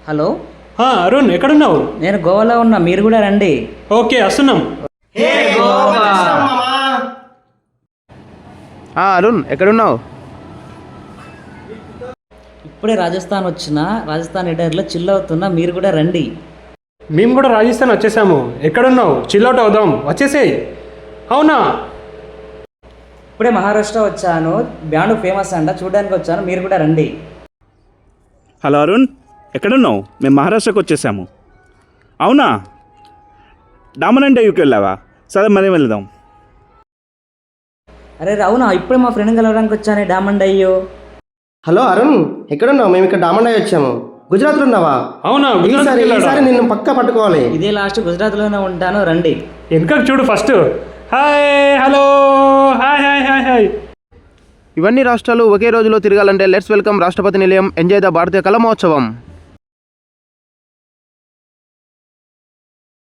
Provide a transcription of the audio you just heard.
Hello, Arun ఎక్కడున్నావు? నేను గోవాలో ఉన్నా, మీరు కూడా రండి. ఓకే వస్తున్నాం. అరుణ్ ఎక్కడున్నావు? ఇప్పుడే రాజస్థాన్ వచ్చిన, రాజస్థాన్ ఎడర్లో చిల్ అవుతున్నా, మీరు కూడా రండి. మేము కూడా రాజస్థాన్ వచ్చేసాము. ఎక్కడున్నావు? చిల్అవుట్ అవుదాం, వచ్చేసేయ్. అవునా? ఇప్పుడే మహారాష్ట్ర వచ్చాను, బ్యాండ్ ఫేమస్ అంట, చూడడానికి వచ్చాను, మీరు కూడా రండి. హలో అరుణ్, ఎక్కడున్నావు? మేము మహారాష్ట్రకు వచ్చేసాము. అవునా? డామన్ అండ్ డైవ్కి వెళ్ళావా? సరే మరీ వెళ్దాం. అరే అవునా, ఇప్పుడే మా ఫ్రెండ్ కలవడానికి వచ్చాను, డామండ్ అయ్యో. హలో అరుణ్, ఎక్కడున్నావు? మేము ఇక్కడ డామండ్ అయ్యి వచ్చాము. గుజరాత్లో ఉన్నావా? అవునా? ఈసారి నిన్ను పక్కా పట్టుకోవాలి. ఇదే లాస్ట్, గుజరాత్లోనే ఉంటాను, రండి. వెనకకు చూడు first. Hi, hello, hi hi hi hi. ఇవన్నీ రాష్ట్రాలు ఒకే రోజులో తిరగాలంటే లెట్స్ వెల్కమ్ రాష్ట్రపతి నిలయం, ఎంజాయ్ ద భారతీయ కళా మహోత్సవం.